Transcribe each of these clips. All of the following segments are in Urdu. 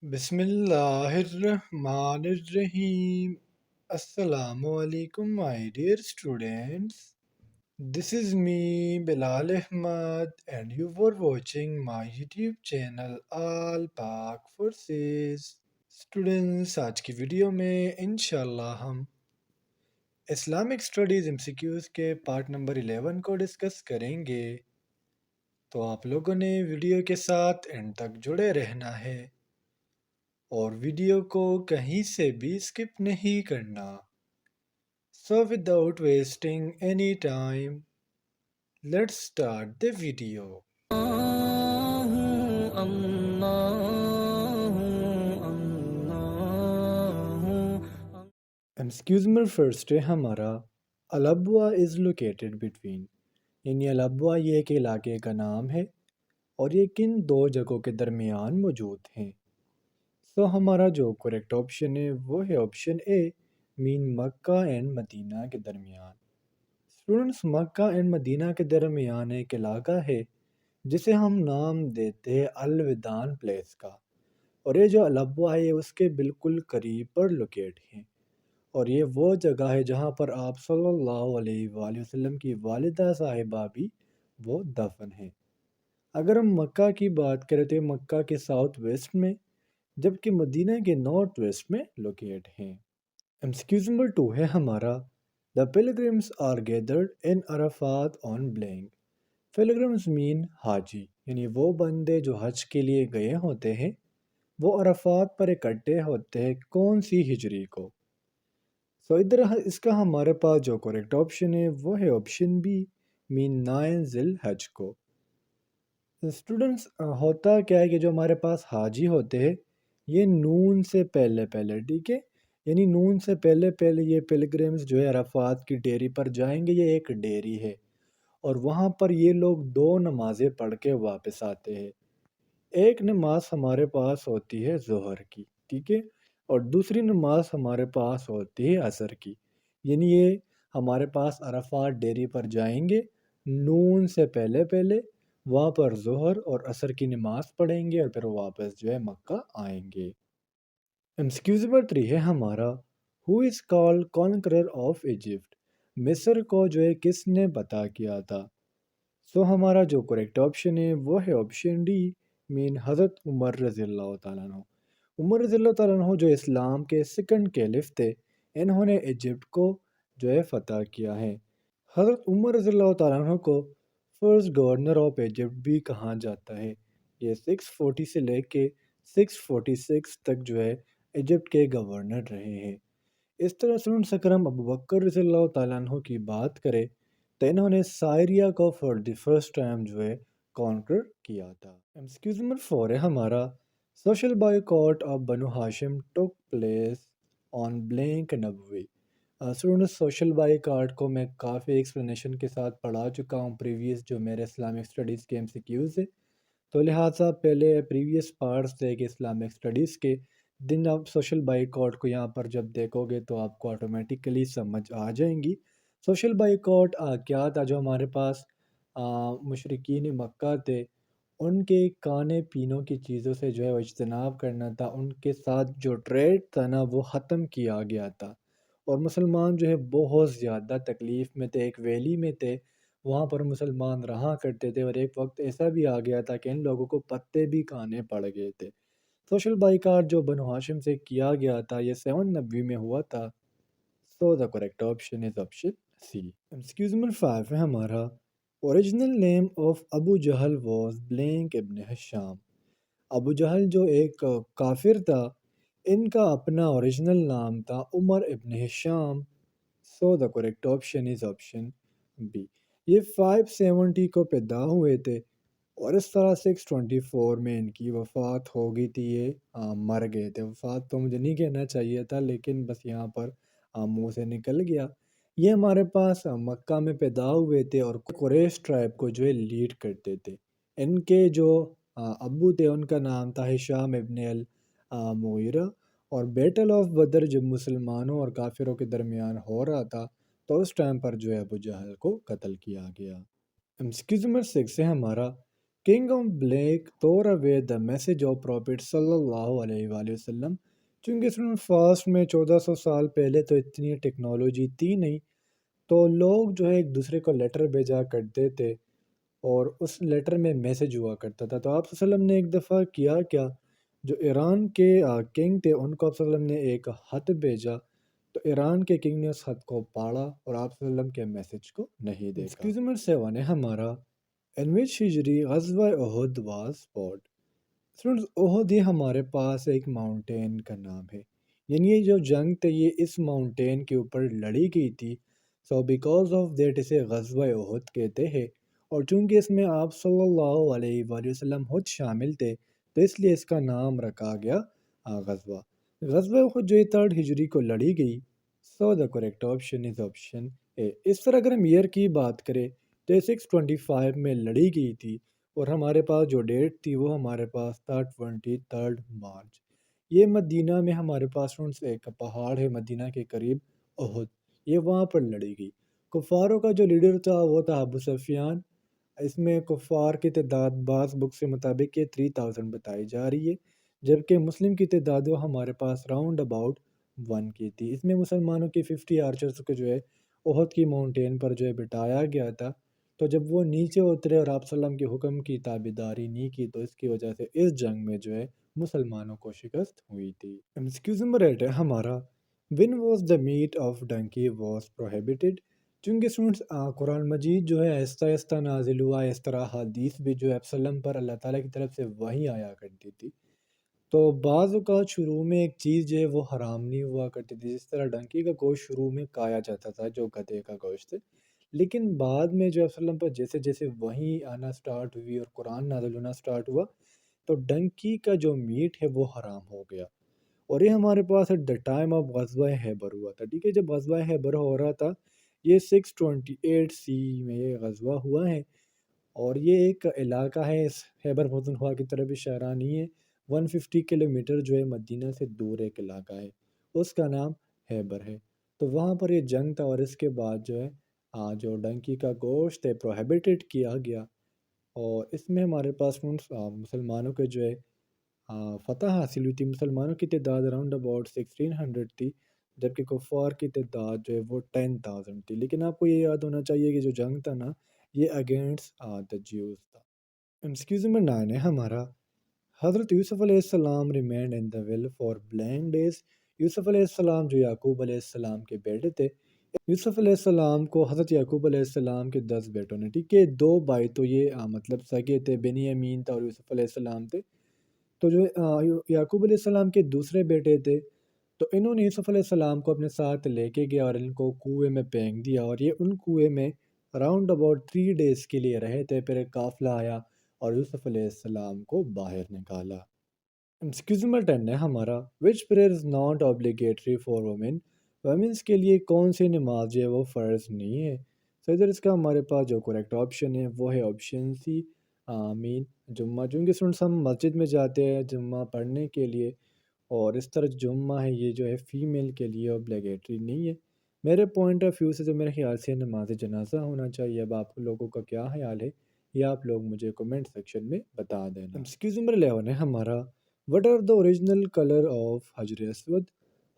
بسم اللہ الرحمن الرحیم. السلام علیکم my dear students. This is me Bilal Ahmad and you were watching my YouTube channel All Pak Forces. Students, آج کی ویڈیو میں انشاءاللہ ہم Islamic studies M C Qs کے پارٹ نمبر 11 کو ڈسکس کریں گے. تو آپ لوگوں نے ویڈیو کے ساتھ اینڈ تک جڑے رہنا ہے اور ویڈیو کو کہیں سے بھی اسکپ نہیں کرنا. So without wasting any time, let's start the video. Excuse me first ہے ہمارا الابوا از لوکیٹڈ بٹوین، یعنی الابوا یہ ایک علاقے کا نام ہے اور یہ کن دو جگہوں کے درمیان موجود ہیں. تو ہمارا جو کریکٹ آپشن ہے وہ ہے option a, main Mecca and مدینہ کے درمیان. اسٹوڈنٹس، مکہ اینڈ مدینہ کے درمیان ایک علاقہ ہے جسے ہم نام دیتے ہیں الودان پلیس کا، اور یہ جو الابوا ہے اس کے بالکل قریب پر لوکیٹ ہیں، اور یہ وہ جگہ ہے جہاں پر آپ صلی اللہ علیہ وآلہ وسلم کی والدہ صاحبہ بھی وہ دفن ہیں. اگر ہم مکہ کی بات کریں تو مکہ کے ساؤتھ ویسٹ میں، جبکہ مدینہ کے نارتھ ویسٹ میں لوکیٹ ہیں. ایمسیکیوز نمبر 2 ہے ہمارا the pilgrims are gathered in Arafat on blank. Pilgrims mean حاجی، یعنی وہ بندے جو حج کے لیے گئے ہوتے ہیں وہ عرفات پر اکٹھے ہوتے ہیں کون سی ہجری کو. سو ادھر اس کا ہمارے پاس جو کریکٹ آپشن ہے وہ ہے آپشن بی، مین 9 ذی الحج کو. اسٹوڈنٹس، ہوتا کیا ہے کہ جو ہمارے پاس حاجی ہوتے ہیں یہ نون سے پہلے پہلے، ٹھیک ہے، یعنی نون سے پہلے پہلے یہ پلگرمز جو ہے عرفات کی ڈیری پر جائیں گے. یہ ایک ڈیری ہے اور وہاں پر یہ لوگ 2 نمازیں پڑھ کے واپس آتے ہیں. ایک نماز ہمارے پاس ہوتی ہے ظہر کی، ٹھیک ہے، اور دوسری نماز ہمارے پاس ہوتی ہے عصر کی. یعنی یہ ہمارے پاس عرفات ڈیری پر جائیں گے نون سے پہلے پہلے، وہاں پر ظہر اور عصر کی نماز پڑھیں گے اور پھر واپس جو ہے مکہ آئیں گے. ایمسیکیوز نمبر 3 ہے ہمارا ہو is called conqueror of Egypt. مصر کو جو ہے کس نے فتح کیا تھا. سو ہمارا جو کریکٹ آپشن ہے وہ ہے آپشن ڈی، مین حضرت عمر رضی اللہ تعالیٰ عنہ. عمر رضی اللہ تعالیٰ عنہ جو اسلام کے سیکنڈ کیلف تھے، انہوں نے ایجپٹ کو جو ہے فتح کیا ہے. حضرت عمر رضی اللہ تعالیٰ عنہ کو فرسٹ گورنر آف ایجپٹ بھی کہا جاتا ہے. یہ 640 سے لے کے 646 تک جو ہے ایجپٹ کے گورنر رہے ہیں. اس طرح اسٹوڈنٹس، اگر ہم ابو بکر رضی اللہ تعالیٰ عنہ کی بات کریں تو انہوں نے سائریا کو فار دی فرسٹ ٹائم جو ہے کانکر کیا تھا. ایمسیکیوز نمبر 4 ہے ہمارا سوشل بائیکاٹ آف بنو ہاشم ٹوک پلیس آن بلینک نبوی. اسٹوڈنٹس، سوشل بائیکاٹ کو میں کافی ایکسپلینیشن کے ساتھ پڑھا چکا ہوں پریویس جو میرے اسلامک اسٹڈیز کے MCQs ہے، تو لہٰذا پہلے پریویس پارٹس تھے کہ اسلامک اسٹڈیز کے دن آپ سوشل بائیکاٹ کو یہاں پر جب دیکھو گے تو آپ کو آٹومیٹیکلی سمجھ آ جائیں گی. سوشل بائیکاٹ کیا تھا، جو ہمارے پاس مشرکین مکہ تھے ان کے کھانے پینوں کی چیزوں سے جو ہے وہ اجتناب کرنا تھا. ان کے ساتھ جو ٹریڈ تھا نا وہ ختم کیا گیا تھا، اور مسلمان جو ہے بہت زیادہ تکلیف میں تھے. ایک ویلی میں تھے، وہاں پر مسلمان رہا کرتے تھے، اور ایک وقت ایسا بھی آ گیا تھا کہ ان لوگوں کو پتے بھی کھانے پڑ گئے تھے. سوشل بائیکاٹ جو بنو ہاشم سے کیا گیا تھا یہ 790 میں ہوا تھا. So the correct option is option C. MCQs number 5 ہے ہمارا original name of Abu Jahl was blank ibn Hisham. ابو جہل جو ایک کافر تھا، ان کا اپنا اوریجنل نام تھا Umar ibn Hisham. So the correct option is option B. یہ 570 کو پیدا ہوئے تھے اور اس طرح 624 میں ان کی وفات ہو گئی تھی. یہ مر گئے تھے. وفات تو مجھے نہیں کہنا چاہیے تھا لیکن بس یہاں پر منہ سے نکل گیا. یہ ہمارے پاس مکہ میں پیدا ہوئے تھے اور قریش ٹرائب کو جو ہے لیڈ کرتے تھے. ان کے جو ابو تھے ان کا نام تھا ہشام ابن المغیرہ. اور بیٹل آف بدر جب مسلمانوں اور کافروں کے درمیان ہو رہا تھا تو اس ٹائم پر جو ہے ابو جہل کو قتل کیا گیا. ایمسیکیوز نمبر 6 ہے ہمارا King of Blake tore away the message of Prophet sallallahu alaihi wasallam. چونکہ اس میں فاسٹ میں 1400 سال پہلے تو اتنی ٹیکنالوجی تھی نہیں، تو لوگ جو ہے ایک دوسرے کو لیٹر بھیجا کرتے تھے اور اس لیٹر میں میسج ہوا کرتا تھا۔ تو آپ صلی اللہ علیہ وسلم نے ایک دفعہ کیا کیا، جو ایران کے کنگ تھے ان کو آپ صلی اللہ علیہ وسلم نے ایک خط بھیجا، تو ایران کے کنگ نے اس خط کو پڑھا اور آپ صلی اللہ علیہ وسلم کے میسج کو نہیں دیکھا۔ ایکسکیوز نمبر 7 ہے ہمارا ان وچ ہجری غزوہ احد واز فوٹ۔ فرینڈز احد یہ ہمارے پاس ایک ماؤنٹین کا نام ہے، یعنی یہ جو جنگ تھی یہ اس ماؤنٹین کے اوپر لڑی گئی تھی، سو بیکاز آف دیٹ اسے غزوہ احد کہتے ہیں، اور چونکہ اس میں آپ صلی اللہ علیہ وآلہ وسلم خود شامل تھے تو اس لیے اس کا نام رکھا گیا غزوہ۔ غزوہ احد جو 3 ہجری کو لڑی گئی، so the correct option is option A. اس طرح اگر ہم ایئر کی بات کریں تو یہ 625 میں لڑی گئی تھی، اور ہمارے پاس جو ڈیٹ تھی وہ ہمارے پاس تھا 23 مارچ۔ یہ مدینہ میں ہمارے پاس فرینڈز ایک پہاڑ ہے مدینہ کے قریب احد، یہ وہاں پر لڑی گئی۔ کفاروں کا جو لیڈر تھا وہ تھا ابو سفیان۔ اس میں کفار کی تعداد بعض بک سے مطابق یہ 3000 بتائی جا رہی ہے، جبکہ مسلم کی تعداد وہ ہمارے پاس راؤنڈ اباؤٹ 1 کی تھی۔ اس میں مسلمانوں کی 50 آرچرز کو جو ہے احد کی ماؤنٹین پر جو ہے بٹھایا گیا تھا، تو جب وہ نیچے اترے اور آپ صلی اللہ علیہ وسلم کے حکم کی تابعداری نہیں کی تو اس کی وجہ سے اس جنگ میں جو ہے مسلمانوں کو شکست ہوئی تھی۔ ایکسکیوز نمبر 8 ہے ہمارا when was the meat of donkey was prohibited۔ چونکہ اسٹوڈنٹس قرآن مجید جو ہے آہستہ آہستہ نازل ہوا، اس طرح حدیث بھی جو ہے وسلم پر اللہ تعالیٰ کی طرف سے وحی آیا کرتی تھی، تو بعض اوقات شروع میں ایک چیز جو ہے وہ حرام نہیں ہوا کرتی تھی، جس طرح ڈنکی کا گوشت شروع میں کھایا جاتا تھا جو گدھے کا گوشت ہے، لیکن بعد میں جو وسلم پر جیسے جیسے وحی آنا سٹارٹ ہوئی اور قرآن نازل ہونا سٹارٹ ہوا تو ڈنکی کا جو میٹ ہے وہ حرام ہو گیا، اور یہ ہمارے پاس ایٹ دا ٹائم آف غزوہ خیبر ہوا تھا۔ ٹھیک ہے، جب غزوہ خیبر ہو رہا تھا یہ 628 سی میں یہ غزوہ ہوا ہے، اور یہ ایک علاقہ ہے اس خیبر پختونخوا کی طرف اشارہ نہیں ہے، 150 کلومیٹر جو ہے مدینہ سے دور ایک علاقہ ہے، اس کا نام خیبر ہے۔ تو وہاں پر یہ جنگ تھا، اور اس کے بعد جو ہے جو ڈنکی کا گوشت ہے پروہیبیٹڈ کیا گیا، اور اس میں ہمارے پاس مسلمانوں کے جو ہے فتح حاصل ہوئی تھی۔ مسلمانوں کی تعداد اراؤنڈ اباؤٹ 1600 تھی، جبکہ کفار کی تعداد جو ہے وہ 10,000 تھی۔ لیکن آپ کو یہ یاد ہونا چاہیے کہ جو جنگ تھا نا یہ اگینسٹ دا جیوز تھا۔ ایکسکیوز نمبر 9 ہے ہمارا حضرت یوسف علیہ السلام remained in the well for blank days. یوسف علیہ السلام جو یعقوب علیہ السلام کے بیٹے تھے، یوسف علیہ السلام کو حضرت یعقوب علیہ السلام کے 10 بیٹوں نے، ٹھیک ہے، 2 بھائی تو یہ مطلب سگے تھے، بنیامین تھا اور یوسف علیہ السلام تھے، تو جو یعقوب علیہ السلام کے دوسرے بیٹے تھے تو انہوں نے یوسف علیہ السلام کو اپنے ساتھ لے کے گیا اور ان کو کنویں میں پھینک دیا، اور یہ ان کنویں میں اراؤنڈ اباؤٹ 3 ڈیز کے لیے رہے تھے، پھر ایک قافلہ آیا اور یوسف علیہ السلام کو باہر نکالا۔ ایکسکیوز نمبر 10 ہے ہمارا which prayer is not obligatory for women. Womens کے لیے کون سی نماز جو ہے وہ فرض نہیں ہے؟ سو ادھر اس کا ہمارے پاس جو کریکٹ آپشن ہے وہ ہے آپشن سی، آمین، جمعہ۔ چونکہ سنس ہم مسجد میں جاتے ہیں جمعہ پڑھنے کے لیے، اور اس طرح جمعہ ہے یہ جو ہے فیمیل کے لیے obligatory نہیں ہے۔ میرے پوائنٹ آف ویو سے تو میرے خیال سے نماز جنازہ ہونا چاہیے۔ اب آپ لوگوں کا کیا خیال ہے یہ آپ لوگ مجھے کومنٹ سیکشن میں بتا دینا۔ ایکسکیوز نمبر 11 ہے ہمارا what are the original colour of حجر اسود۔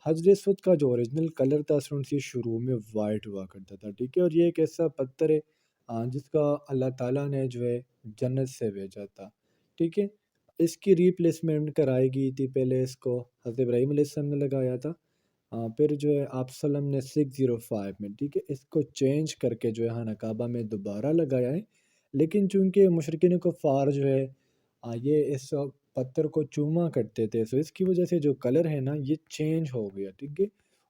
حجر اسود کا جو اوریجنل کلر تھا اسٹوڈنٹس یہ شروع میں وائٹ ہوا کرتا تھا، ٹھیک ہے، اور یہ ایک ایسا پتھر ہے جس کا اللہ تعالیٰ نے جو ہے جنت سے بھیجا تھا، ٹھیک ہے۔ اس کی ریپلیسمنٹ کرائی گئی تھی، پہلے اس کو حضرت ابراہیم علیہ السلام نے لگایا تھا، پھر جو ہے آپ صلی اللہ علیہ وسلم نے 605 میں، ٹھیک ہے، اس کو چینج کر کے جو ہے خانہ کعبہ میں دوبارہ لگایا ہے، لیکن چونکہ مشرکین کفار جو ہے یہ اس پتھر کو چوما کرتے تھے، سو اس کی وجہ سے جو کلر ہے نا یہ چینج ہو گیا، ٹھیک ہے،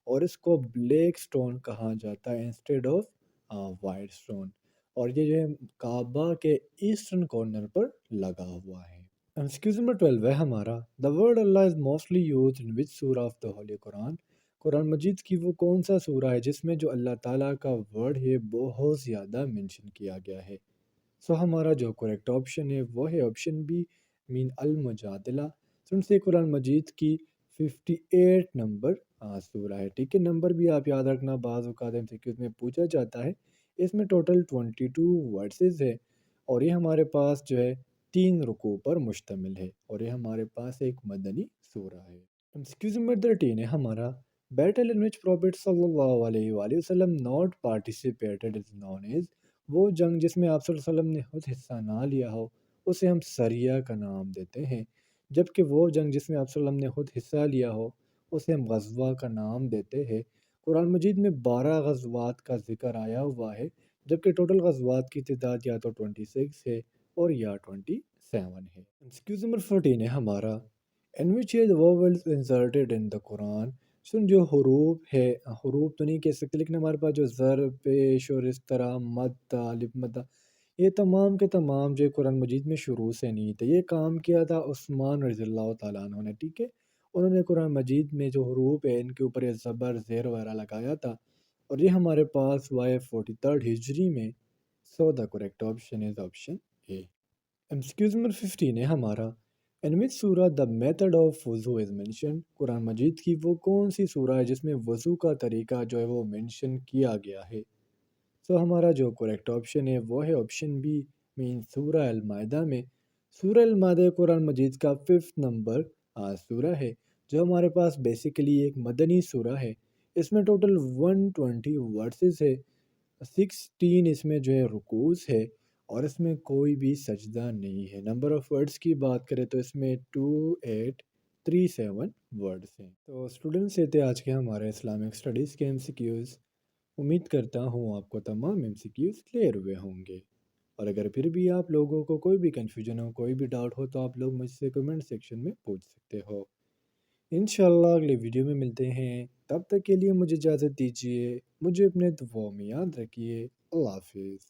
اور اس کو بلیک سٹون کہا جاتا ہے انسٹیڈ آف وائٹ سٹون، اور یہ جو ہے کعبہ کے ایسٹرن کارنر پر لگا ہوا ہے۔ ایکسکیوز نمبر 12 ہے ہمارا the word Allah is mostly use in which surah of دا ہولی قرآن۔ قرآن مجید کی وہ کون سا سورہ ہے جس میں جو اللہ تعالیٰ کا ورڈ ہے بہت زیادہ منشن کیا گیا ہے؟ سو ہمارا جو کریکٹ آپشن ہے وہ ہے آپشن بی، مین المجادلہ۔ سن سے قرآن مجید کی 58 نمبر سورہ ہے، ٹھیک ہے، نمبر بھی آپ یاد رکھنا، بعض اوقات MCQs میں پوچھا جاتا ہے۔ اس میں ٹوٹل 22 ورسز ہے، اور یہ ہمارے پاس جو ہے 3 رکوع پر مشتمل ہے اور یہ ہمارے پاس ایک مدنی سورہ ہے۔ ایکسکیوز نمبر 13 ہے ہمارا بیٹل ان وچ پروفیٹ صلی اللہ علیہ وآلہ وسلم not participated is known as, وہ جنگ جس میں آپ صلی اللہ علیہ وسلم نے خود حصہ نہ لیا ہو اسے ہم سریہ کا نام دیتے ہیں، جبکہ وہ جنگ جس میں آپ صلی اللہ علیہ وسلم نے خود حصہ لیا ہو اسے ہم غزوہ کا نام دیتے ہیں۔ قرآن مجید میں 12 غزوات کا ذکر آیا ہوا ہے، جبکہ ٹوٹل غزوات کی تعداد یا تو 26 ہے اور یا 27 ہے۔ ایکسکیوز نمبر 14 ہے ہمارا in which is vowels inserted in the قرآن، سن جو حروف ہے، حروف تو نہیں کہہ سکتے لیکن ہمارے پاس جو زر پیش اور اس طرح مد الف مد، یہ تمام کے تمام جو قرآن مجید میں شروع سے نہیں تھے، یہ کام کیا تھا عثمان رضی اللہ تعالیٰ عنہ نے، ٹھیک ہے، انہوں نے قرآن مجید میں جو حروف ہے ان کے اوپر یہ زبر زیر وغیرہ لگایا تھا، اور یہ ہمارے پاس وائی 43 ہجری میں، so the correct option is option A. MCQs number 15 ہے ہمارا ان وچ سورہ دا میتھڈ آف وضو از مینشن، قرآن مجید کی وہ کون سی سورہ ہے جس میں وضو کا طریقہ جو ہے وہ مینشن کیا گیا ہے؟ سو ہمارا جو کریکٹ آپشن ہے وہ ہے آپشن بی، مین سورہ المائدہ میں۔ سورہ المائدہ قرآن مجید کا 5 نمبر سورہ ہے، جو ہمارے پاس بیسیکلی ایک مدنی سورہ ہے، اس میں ٹوٹل 120 ورسز ہے، 16 اس میں جو ہے رکوز ہے، اور اس میں کوئی بھی سجدہ نہیں ہے۔ نمبر آف ورڈز کی بات کریں تو اس میں 2837 ورڈز ہیں۔ تو اسٹوڈنٹس یہ تھے آج کے ہمارے اسلامک اسٹڈیز کے MCQs، امید کرتا ہوں آپ کو تمام MCQs کلیئر ہوئے ہوں گے، اور اگر پھر بھی آپ لوگوں کو کوئی بھی کنفیوژن ہو، کوئی بھی ڈاؤٹ ہو تو آپ لوگ مجھ سے کمنٹ سیکشن میں پوچھ سکتے ہو۔ انشاءاللہ اگلے ویڈیو میں ملتے ہیں، تب تک کے لیے مجھے اجازت دیجیے، مجھے اپنے دعاؤں میں یاد رکھیے۔ اللہ حافظ۔